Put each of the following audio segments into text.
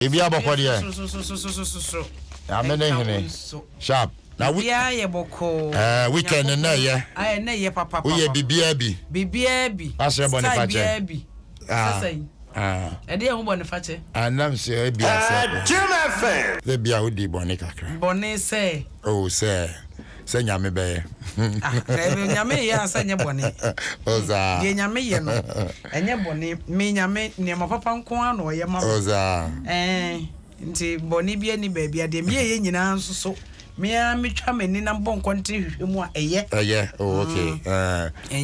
Ebi aboko de. So. Amene hene. Sharp. Na we ye boko. Weekend na ye. Aye na ye papa. We ye bibia bi. Bibia bi. Ashe Boniface. Ede ho Boniface. Anam se ebi ase. Jim FM. The bia wo di boni kakra. Boni se. Oh se. Se nyame be. Nyame ya se nye boni. Oza. Ye nyame ye no. Enye boni me nyame ne papa nko ano ye ma. Oza. Nti boni bia ni ba bia de me ye nyina nso so. Me a me twa mani na mbon kontre hwehwemu a eye. Oh okay.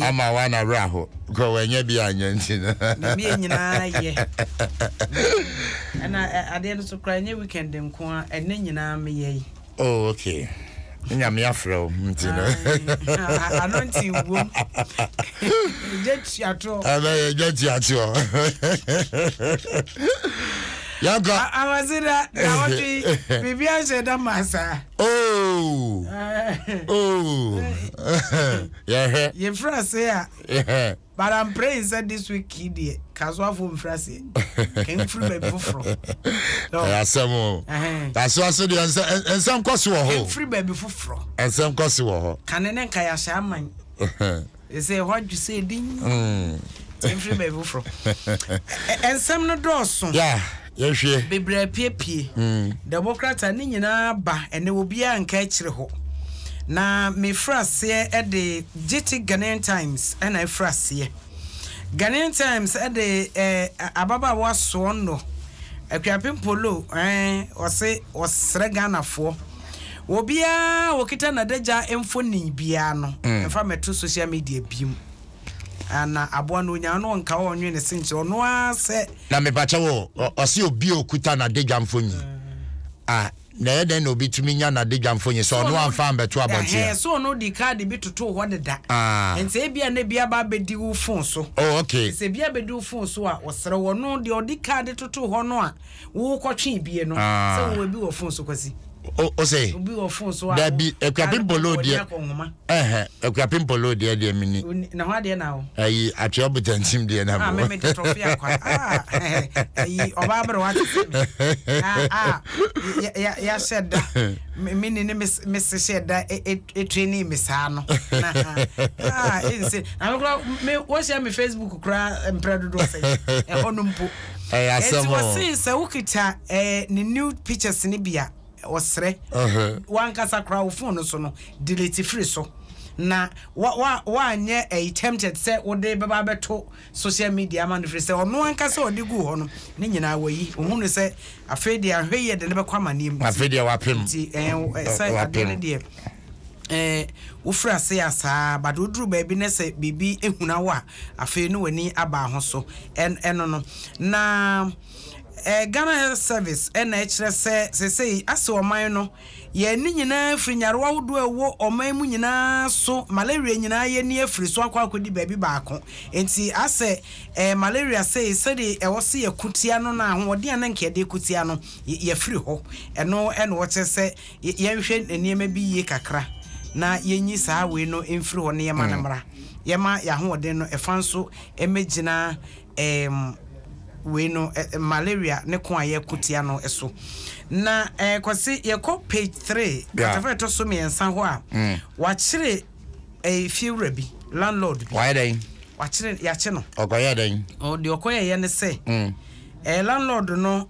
Ama wana raho. Go wenye bia anya nti na. Me nyina ye. Ana ade no so kra nye weekend nko a ene nyina me ye. Oh okay. Nyame afro nti na. Anonti wo. Jeti ato. Aba jeti ato. Yaga awazira na wati bibia sheda masa. Oh. Yeah. Ye frase ya. Yeah. But I'm praying that this week kid kaswa fo frase. Can free baby foforo. Ya samo. That's what so the ensam kwose wo ho. Free baby foforo. Ensam kwose wo ho. Kanene nka ya sha man. They say what you say din. Free baby foforo. Ensam no doso. Yeah. Yehwe bebre piepie democrat ani nyina ba ene obi a nka akire ho na me frase e de GT Ghanaian Times ena frase Ghanaian Times e de ababa waso no akuapem polo ose osre Ghana fo obi a wokita na daja emfoni bia no emfa meto social media bium ana aboa no nya no nka onwe ne senche ono ase na me bacha wo ose obi okuta na deja mfoni na yede na obi tumi nya na deja mfoni so ono amfa beto abonte so no di card bi toto ho deda ente bia na bia ba bedi wo phone so oh okay se bia bedi wo phone so a osere wo no de odi card toto ho no a wo kwotwe bie no se wo bi wo phone so kwasi o say obi wo phone so a da bi ekwapim polo de ekwapim polo de mini na ho de na wo ayi atwe obutantim de na bo me de trophy akwa ayi oba bre what ya said mini ne miss sheda e training me sa no me wo share me Facebook kra empredo do say e honumpo asamo se ukita ni new pictures ni bia osre wan kasa kra wo phone so no delete free so na wa anye attempted say wo de beba beto social media man free say ono an kasa odi gu ho no ne nyina wayi ohunu say afedi ahweye de ne be kwama nim afedi wapem ti say adene de wo frase asa but wo duru ba bi ne say bibi ehuna wa afi no wani aba ho so eno no na Ghana Health Service NHS say ase oman no ye ni nyina afri nyarewa wodo ewo oman mu nyina so malaria nyina ye ni afri so akodi baby baako enti ase malaria say de ewo se yakutia no na ahode an nke de kutia no ye free ho eno wo che se ye hwe eniema bi ye kakra na yenyi saa we no emfiri ho ne ye manamra ye ma ya ahode no efanso emegina we no malaria ne ko aye kutia no eso na kwase ye ko page 3 atafa to so me ensa ho a wa kire few rabi landlord why dey wa kire ya che no okoye dey o de okoye ye ne se landlord no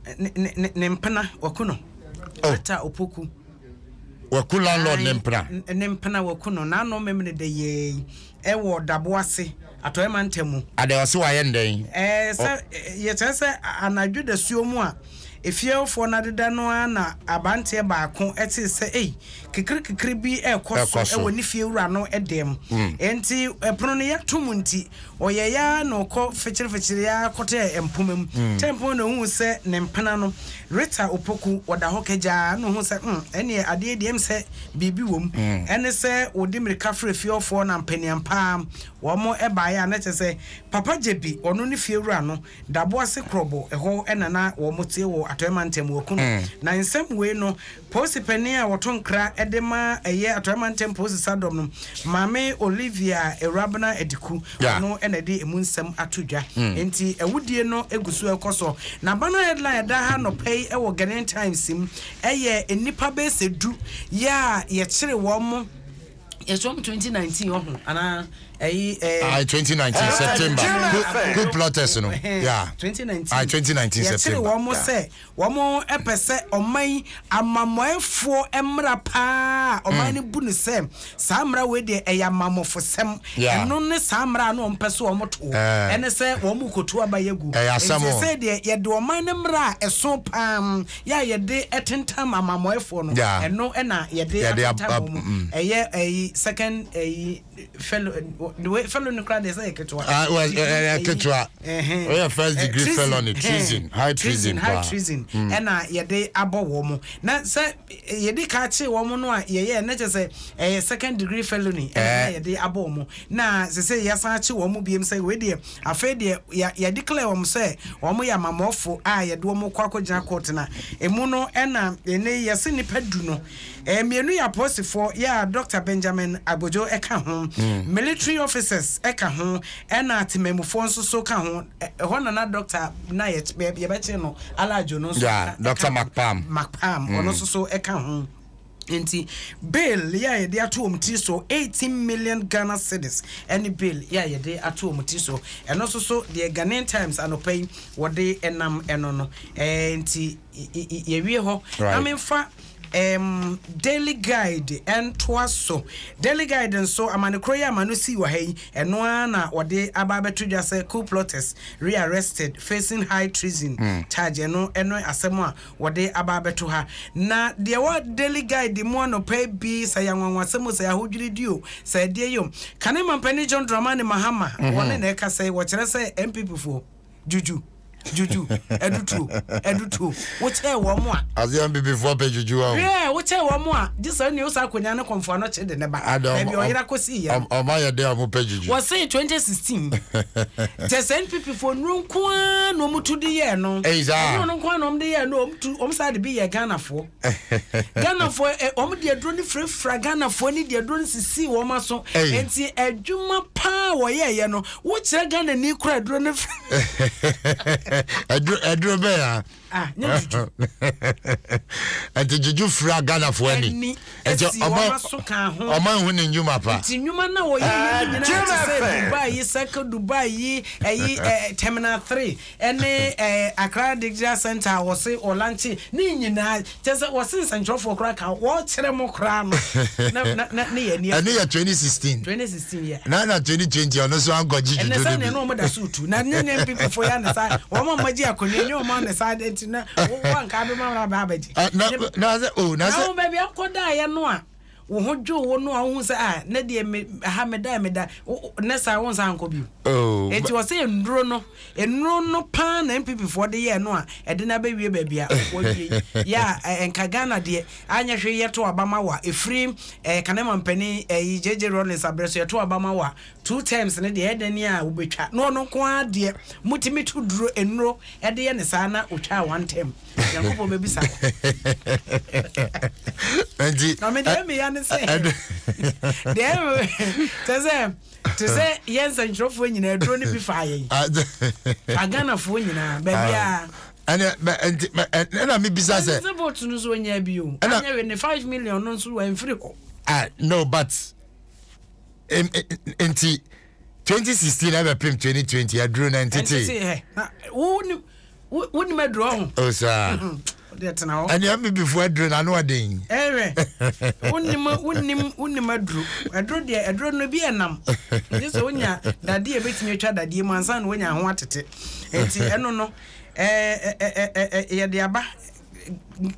ne mpana wakuno ata opoku waku landlord ne mpana wakuno na no memne de ye ewo dabo ase atoy mantemu ade wase waye ndɛn ye tese anadwo da suomu a efiefo na deda no na abante baako eti se kikiri bi ekoso ewo ni fie wura no edem enti eprono ne yatum nti oyaya na okɔ fechire ya kote empomem tempo no hu se ne mpana no Rita Opoku wada hokeja no hu se ene ade dem se bibi wom ene se odi mirika frefie ofo na mpaniampa pa womo eba ya na kyese papa jebi ono ne fiewura no dabo ase krobo eho enana womo tie wo atoyema ntem wakunu na nsem we no posipeni a wotonkra edema eye atoyema ntem posi sadom no mame Olivia Erabna Ediku ono enade emu nsem atodwa enti ewudie no egusu ekoso na bana headline da ha no pay ewo Ghanaian Times sim eye enipa be sedu ya ye kire womo from 2019 ana 2019 September who plotters no yeah 2019 September womo say womo epese oman amamoefo emra pa oman ne bu ne sem samra we de eyamamofo sem eno ne samra no mpese womo to ene se womo kotu abayegu say de ye de oman ne mra eso pam ya ye de etentam amamoefo no eno ena ye de etentam eye second fellow the way fellow no crowd say ketwa ketwa we first degree felony treason high treason ena ye de abowo mo na say ye de ka che wo mo no a ye na che say second degree felony ye de abowo mo na say ya san che wo mo biem say we de afa de ya declare wo mo say wo mo ya mamofo a ye de wo mo kwakogina court na emu no ena ene ye se ni padu no mienu ya posifo ya Dr. Benjamin Agbojo eka ho military officers eka ho ena atimemufo nso so ka ho ho na Dr. na ye beche no alajo no so Dr. Macpam ono so eka ho enti bail ya ye de ato omti so 18 million Ghana cedis any bail ya ye de ato omti so eno so the Ghanaian Times anopai wode enam eno no enti ye wie ho amenfa daily guide and twaso daily guide and so amanekroya manusi wa hey eno na wode ababeto dwa say coup plotters rearrested facing high treason charge eno asemo a wode ababeto ha na de wa daily guide mo no pay bi sayanwanwa asemo say ahodwiri dio say de yom kanema mpani John Dramani Mahama wone na eka say wo kire say MPP fo juju edutu what e wo mo a as you MPP for pay juju yeah what e wo mo a this one you say akonya na konfo no che de ne ba e bi oyira kosi ya o ma ye de am pay juju was say 2016 just MPP for nko a no mutu de ye no no nko a no de ye no om side bi ye Ghana fo om de adro ni frefra Ghana fo ni de adro ni sisi wo ma so enti adwuma pa wo ye no wo kire Ghana ni kura adro ni Edro be ya nyeju enti juju fra Ghana fo ani enti oman hu ni njuma pa enti njuma na wo ye Dubai Circle Dubai Terminal 3 ene Accra Digital Center wo se olanchi ni nyina tese wo se nsantrofo kra ka wo kire mo kra no na ye ni ene ya 2016 yeah na 2020 ono so angoji juju ene sa ne no mo da sutu na ne people for ya ne sa wo mo maji akonye nyo mo ne sa de na wan ka be ma ba baji na baby akoda ya no a wo hodwo wo no a wo se a na de ha meda na sa won sa anko bi enti wo se nduro no pa na MPP for de ye no a e de na ba wie ba bia wo wie ya enka Ghana de anya hwe ye to abama wa efrim kanema mpani JJ Rollins abreso ye to abama wa 2 times ne de ede ni a wo betwa no ko ade mutimi to duro enro e de ye ne sa na otwa 1 time yakobo be bisa enti na me de me ya ne say to say yes and trofo nyina duro ni bi fa ye agana fo nyina ba bia and me bisa say support no so nya bi o anya we ne 5 million no so wa free ko no but enti 2016 ever pim 2020 aduro 93 woni medro oh sir and you me before aduro na no adin woni maduro aduro no bi enam this wonya dade e betimi twa dade mu ansan wonya ho atete enti eno no ye de aba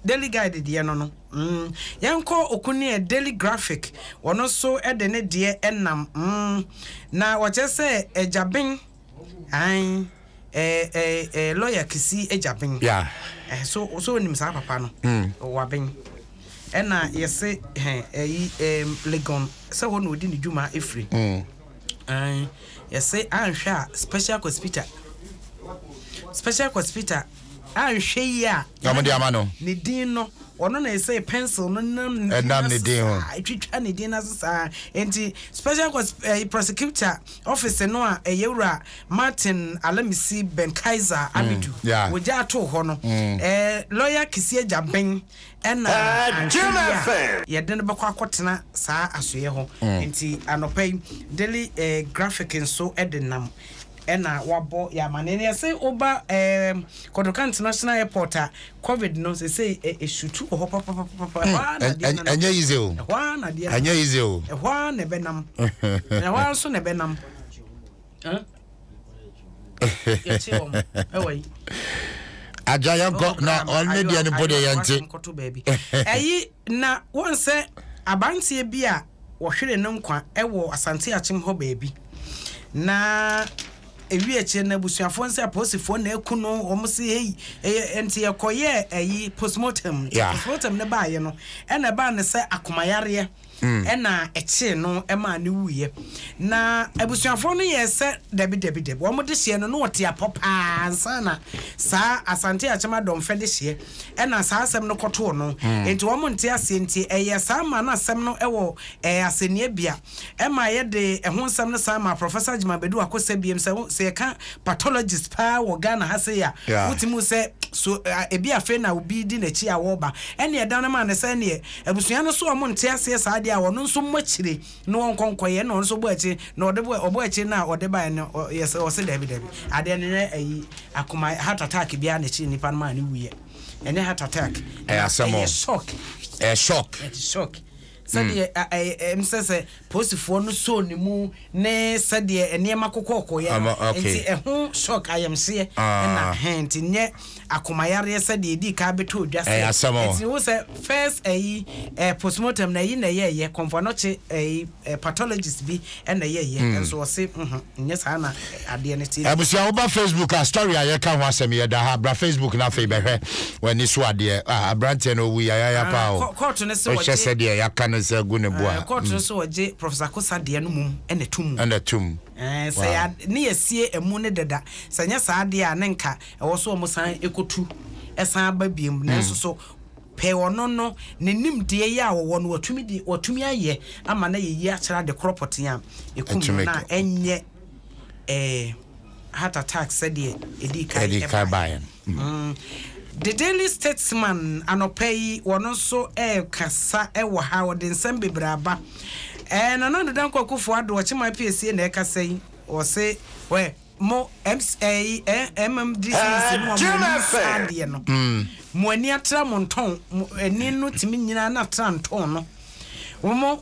daily guide de no yanko okuni daily graphic wono so de ne de enam na wo chese ejaben an lawyer kisi ejaben yeah so nim sa papa no waben ena yese Legon se wono odi ni dwuma efri Yes, say I'm special hospital. Special hospital. I'm sure ya. Amano. Nidino. Ono na say pencil no nam ne din ho. Twitwa ne din asesa. Enti special prosecutor office no a Yewura Martin Alamisi Ben Kaiser Abidu. Woja to ho no. Lawyer Kisie Jaben ena ye den be kwa kwotena saa asoye ho. Enti anopai daily graphic nso edenam ena wabo ya manene say oba Kotoka International Airport COVID no say eshutu ho papa anya easy o na dia anya easy o ne benam na so ne benam ya chewo ewai aja yanko na onne dia ne bode yante eyi na won say abantie bi a wo hwere ne nkwa ewo Asante Achim ho baabi na ewi eche na busuafo nse aposifo na eku no omse hey enti yekoye eyi postmortem ne baaye no ena ba ne se akomayare ena eche no ema ne wuye na abusuafo no ye se debi wo mo de hye no wote apopa ansana sa Asante Achim adom fe de hye ena sa asem no koto no enti wo mo nte ase enti eye sa ma na asem no ewo asenie bia ema ye de ehun nsem no sa ma Professor Jimabedu akosa biem se ka pathologist pa wo Ghana ha se ya utimu se so ebi afa na obi di na chi a wo ba ene e dan ma ne se ne abusua no so mo nte ase sa de a wo no nso mmachire no wonkonkoye no nso bo achi na obo achi na ode ba ne yes o se debi ade ne ayi akoma heart attack bia na chi nipa ma ne wuye ene heart attack shock sade msese posifo no so ni mu ne sade enema kokoko ye enti ehu shock ayamse na hent nye akomayare sade edi ka beto odwase enti wo se first postmortem na yi na ye konfonoche pathologist bi na ye enso wo se nye sa na ade ne ti abusia oba Facebook a story aye ka ho asem ye da ha bra Facebook na fe behwe wani so ade abrante no wu ya pa o court ne se wo sade ya ka no se gu ne boa court no so oje Professor Kosa de no mum ene tum say ya ne yasie emu ne deda sanya sa de a ne nka e wo so o musan ekotu esan ba biem na so pe wono no ne nim de ye a wo no watumi aye ama na ye yi a kira de cropot ya ekum na enye heart attack said edi kai bayan The Daily Statesman anopai wono so kasa wo ha wo de nsem bebraba na no dan kwakufo ado wo chima PSA na kasa yi wo se we mo MMDC no ade no mo ani atra mo nton ani no timi nyina na atra nton no wo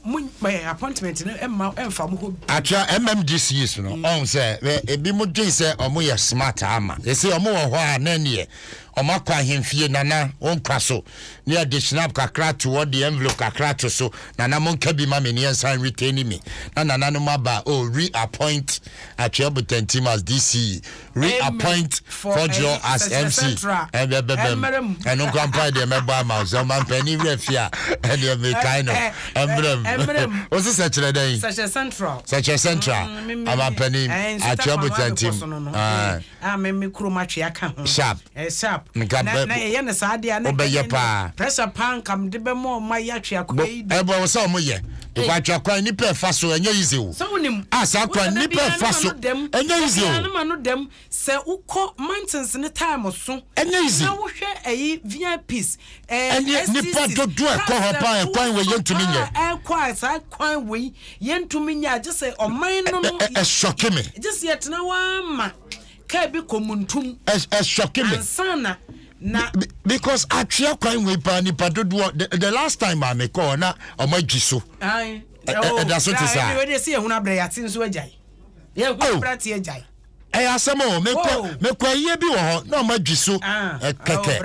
appointment no emfa mo ho atra MMDC no on say ebi mo dwen say omo ye smart ama they say omo wo ho a na ne omakwa hemfie nana onkwa so ne additional kakra to the envelope kakra to so nana monka bi ma me ne ensan retain me nana no maba reappoint Achiabutan team as DC reappoint Fojo as MC and no grandpa de meba ma so man pani refia and the me kind of emblem what's this such a central ama pani Achiabutan team me kroma twa ka ho sharp na ye ne saade na obeye pa pressure pan kam de be mo ma ya twa kwa yi ebo wo so mo ye kwa twa kwa ni pe fa so enya yize o so wonim asa kwa ni pe fa so enya yize o na ma no dem se uko mountains ne time so enya yize na wo hwe ayi VIPs ni pa dodo e ko ho pa e kwan we yentumi nye kwa sa kwan we yentumi nye age se oman no no shock me just yet na wa ma ka bi komuntum shock me ansana na because actually kwan we pa ni pa dodo the last time I make call na omagiso that's what is that we dey see ehuna bre yatin so agai ye hu brati agai asemo me kwa ye bi wo ho na omagiso keke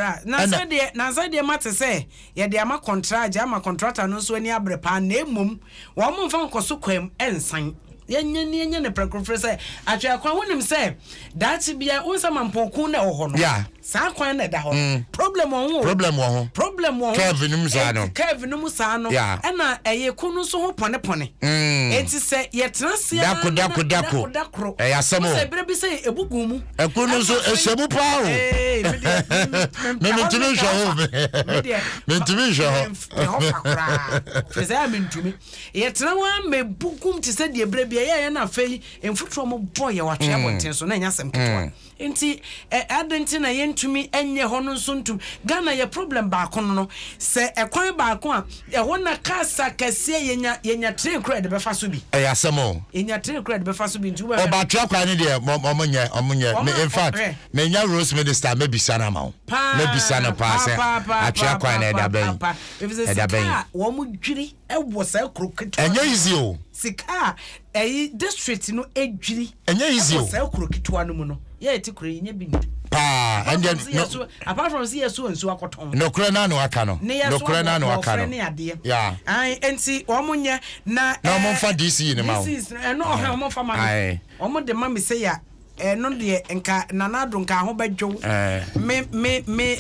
na say de mate say ye de ama contract ama contractor no so ani abre pa na emum wo mo mfa nkoso kwam ensan yenye ne preconference say atwa kwa wonim say that bia unsa mampoku na ho no yeah sa kwan na da ho problem wo problem wo Kevin Musano ena eye kunu so ho pone enti se ye transia dako asemo se bre bi se ebugu mu ekunu so esemu pa o me mentumi sho feza mentumi ye tra wa mebugum ti se de bre bi ye na afei emfutro mo boye wa twa bonten so na nya sem ketwa enti adenti na ye ntumi enye ho no so ntum Ghana ye problem ba ko no se ekwan ba ko a ho na kasa kase yenya train credit be fa so bi asemo yenya train credit be fa so bi ntu ba twa kwa ni de omonye in fact me nya Rose Minister me bisana ma me bisana pa se atwa kwa na da ben wo mu dwiri wo sa kroketu enye easy o sika district no edwiri enye easy o sa kroketu anu mu no ye ti kro nya bi and then apart from see so nsu akoton no kura na no aka no yeah enti omunye na mo fa DC ni ma no mo fa ma omo de ma me say ya no de nka nanado nka ho badwo me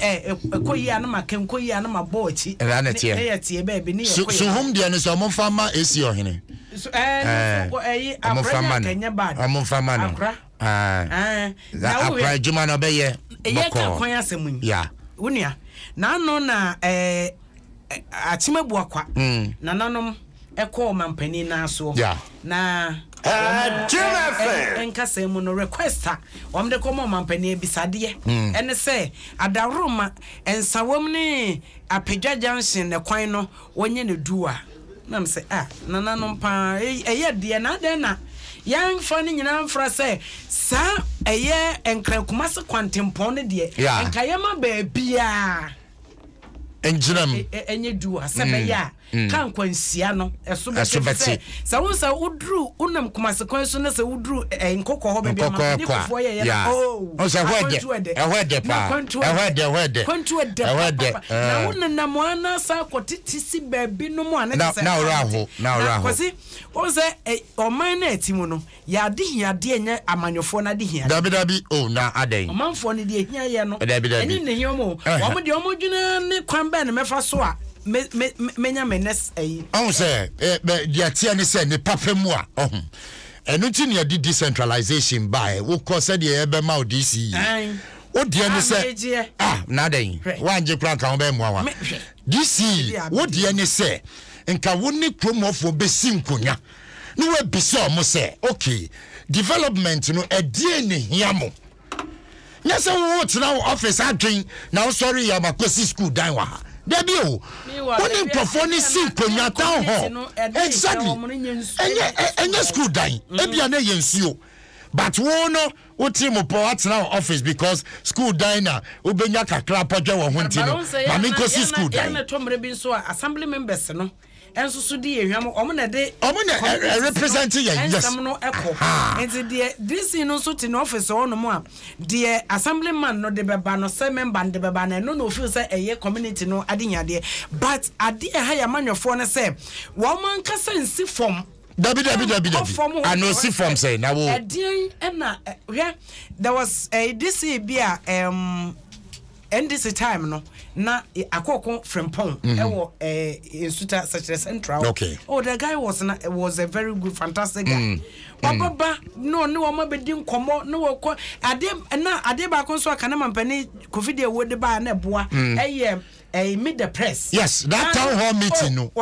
ekoyi ana ma kenkoyi ana ma bochi na tie be bi ni ekoyi so hum de no so mo fa ma esi ohene so akra Kenya bad mo fa ma no akra juma no be ye ka kwan asemu ya wunia na no na achimabu akwa na nanom eko mampani na so na enkasa mu no requester omde komo mampani ebisade ene se adaroma ensawom ne apedwa junction ne kwan no wonye ne duwa na me se na nanom pa eye de na de na yan fani nyina mfra se sa eye enkrakuma se kwantempon ne de enkayema ba bia enjinam enye duwa se be ya kan kwansia no eso be se sa wo sa udru unam kumase kwan so na se udru nkokọ ho be bia ma ni kofo ye ya o sa hwede pa hwede na wonna na mo ana sa kwotiti si baabi no mo ana se na ora ho kwasi o se oman na atimu no ya de hiade enye amanyofo na de hiade dabi na adan omanfo ne de hia ye no eni ne hia mo wo de omo dwuna ne kwan ba ne mefa so a menya menes on say dia tia ni say ne papemu a enu ti ne di decentralization by wo ko say de e be ma DC o de ni say na den wanje kran kan be mu awa DC wo de ni say nka wo ni kromofo be sinkonya no we bi so mo say okay development no e die ne hia mo nya say wo tena office adwen na sorry ya makosi school dan wa Debio, when performing simple town hall, exactly, and your school dying, maybe an agency. But one, what team of poets now office because school diner, Ubenyaka Clapper, or Huntino, Mamiko school diner. So assembly members, no. And so di ehwam omna de representing yes no echo and this no so in office on mo a de assemblyman no de beba no se member de beba na no feel say eye community no adinyade but ade ha ya manwofo no say wo man kasa nsi form Dabi. I know see from say na wo there was a this bia and this time no na akoko Frempong ewo Insuta such as Central. Okay. Oh, the guy was a very good, fantastic guy. Baba no ma be din komo no ko ade ba kon so aka na mampani Covid wo de ba na boa meet the press. Yes, that town hall meeting no.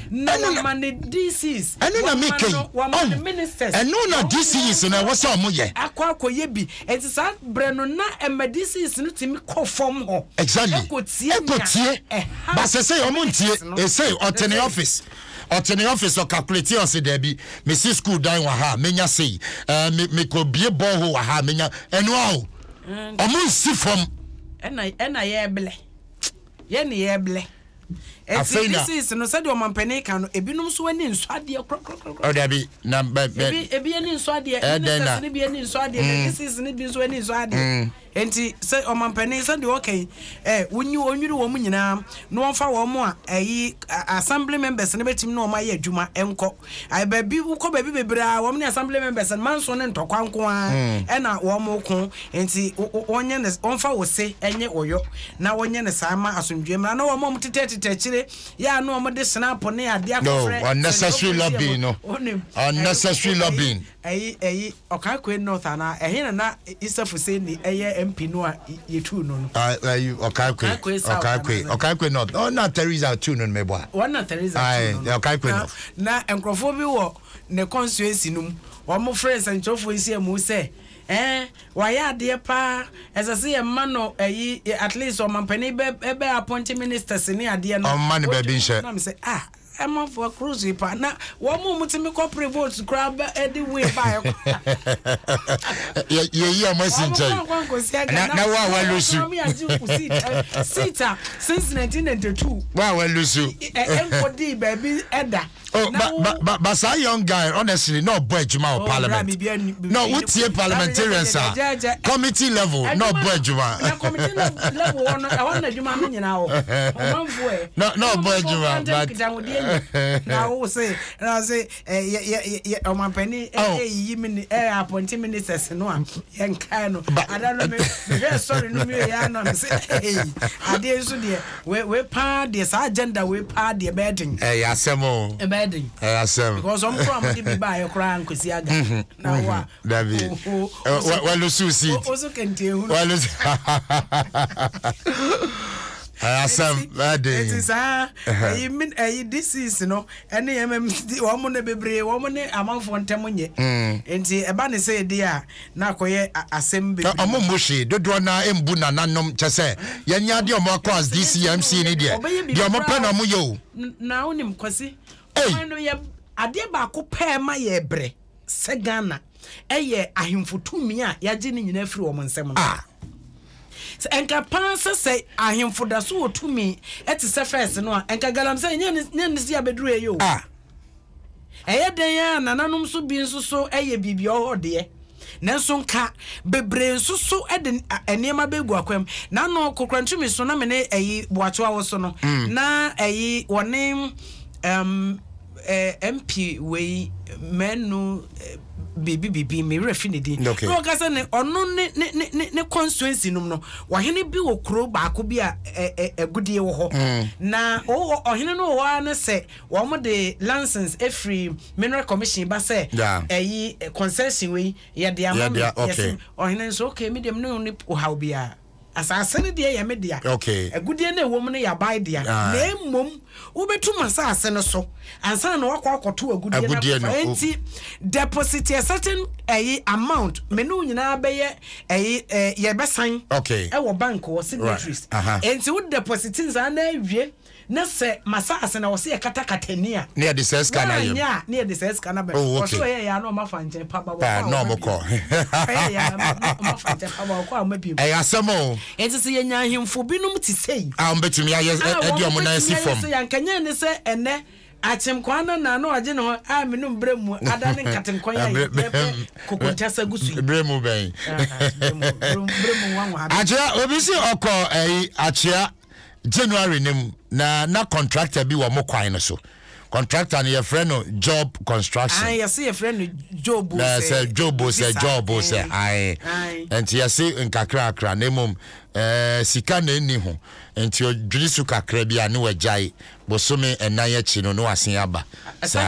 No man the DCs. And no make the ministers. And no DCs na what's am ye. Akwakoye bi. It is that breno na DCs no timi ko form ho. Exactly. Ekotie. But say omuntie, e say otene office. Otene office o calculate on say there be me see school down wa ha menya say me ko bie ball ho wa ha menya eno awo. Omun si from ena ye ble. Ye ne ye ble. this is no said your mampene kan ebinum so ani nso ade krokro o da bi na ebi ani nso ade ne bi ani nso ade this is ne bi nso ani nso ade enti say o mampene say de okay wonyi onwiri wo mu nyina no wonfa wo mu a assembly members ne betim no ma ye adwuma enko ai ba bi ko ba bi bebra wo mu assembly members man so ne ntokwanko a na wo mu ko enti wonye ne wonfa wo se enye oyo na wonye ne sama asomdwe mra na wo mu tete chire ya no mo de snap ne ade akofre no unnecessary lobbying no unnecessary lobbying okakwe north ana ehina na isafu se ni eye MP no a yetu no okakwe north oh na Teresa tu no mebo one na Teresa no okakwe north na enkrofo bi wo ne constituency num wo mo friends and chofo isi mu se waya de pa esase ye ma no at least o mampani be appoint ministers ni ade no o man be bi nche na me say I'm for cruise pa na wo mu mutimi corporate votes crab anyway ba ye amasinche na wa lusu sita since 1992 wa lusu enkodi baby eda but say young guy honestly no boy juma of parliament no utie parliamentarians committee level no boy juma na committee level one I want juma me nyina o manfo no boy juma but now say my penny appoint ministers no yen kai no I don't know me sorry no me ya no say I dey so there we pa this agenda we pa the bedding asemo bedding asem because some from the be buy kra nkosi aga na wa David well susi also can tell well asem bedding it is this is no any wo mo ne bebre wo mo ne amanfo ntem nye enti eba ne say dia na koye asem bebre omo moshi dodo na embu na nanom chese yenya de omo across DCMC ni de omo pe na omo yo na onim kwasi no ye ade ba ko pe ma ye bre se Ghana eye ahemfotumi a yaje ni nyina firi wo nsem no enka panse say ahemfo da so otumi eti se first no enka galam say nya si abeduru eyo eye den ya nananom so bi nso so eye bibia ohode nanso nka bebre nso so ede enema begu akwam na no kokrantumi so na me ne eyi boacho awo so no na eyi woni MP we menu bibi me refinity no kasa ne ono ne constituency num no wahene bi wo kro baako bi a egudie wo ho na ohene no wa na se wo mo de license every mineral commission ba se concession we ye de am yes ohene so okay medium no ni how bia asase ne de ye me dia egudie na wo mo ne ya bai dia na emom wo betum asase ne so ansa na wakwakoto agudie na enti deposit a certain amount menu nyina be ye besan e wo bank wo signatories enti wo deposit nza na awie na se masase na wo se katakatania na de ses kana ye na de ses kana be so ye ya na ma fanche papa wo no mo ko ya ma fanche papa wo ko ma bi asemo enti se ye nya himfo binum ti sei betumi aye edi omo na si form yankanya ne se ene achim kwana na no age no amenu bremu adane katenkwan ya kokontasa gusu bremu ben bremu wanwa aja obisi oko achia January nim na contractor bi wo mo kwan no so contractor na your friend no job construction yes your friend job say job say ai enti yesi nkakra akra na mum sika na eni ho enti odwiri su kakra bi ane wajai bosome enan ya chi no no asen aba sa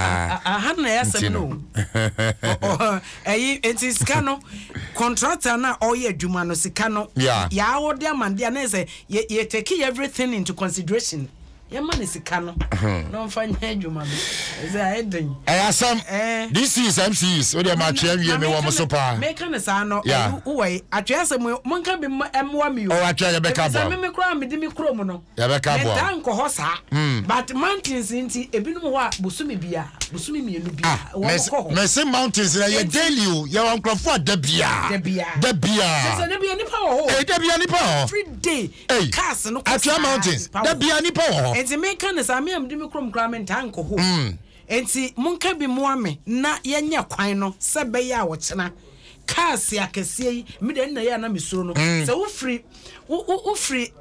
ha na yasem no enti sika no contractor na oye adwuma no sika no ya wode amande na say you take everything into consideration ya man sika no no mfanya adwuma no say I den asam this is MCs we dey ma twa wie me wo mo so pa me kan sa no uwe atwa asem mo kan bi emwa mi o atwa ya beka bo me kura me di mi kuro mu no ya beka bo dan ko ho sa but mountains nti ebinum ho a bosumi bia busumi mienu bi Messi Mountains na ye daily o ye wan crofo dabia sese ne bia nipa wo dabia nipa ho every day cars no Atua Mountains dabia nipa ho enti me kan ne sa me am de me krom kram ntanko ho enti monka bi moame na yenye kwan no se be ya wo chena cars akese yi me de na ya na mesuro no se wo free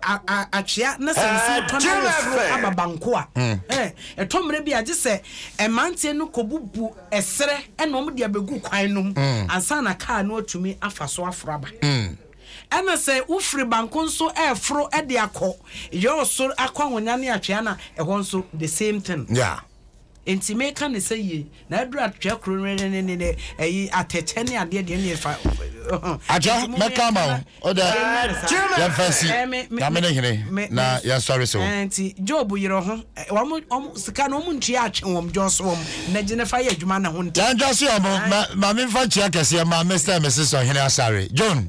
atwea na sensi tonne ababanko a etomre bi age se emante no kobubu esere ena om de abegu kwan no ansa na car no atumi afaso afraba ena se wo free banko nso efro e de akọ yo so akwa wonya ne atwea na ehọ nso the same thing enti me kan ne say na adura atwea kro ne eyi ateche ne ade de ne fa aja mekama oda ya fancy na me ne hene na ya sorry so enti job yiro ho om sika no mu ntua atwe wom joso wom na gine fa ya adwuma na ho ntia ya joso wom ma me fa chia kese ma Mr. and Mrs. Ohene Asare John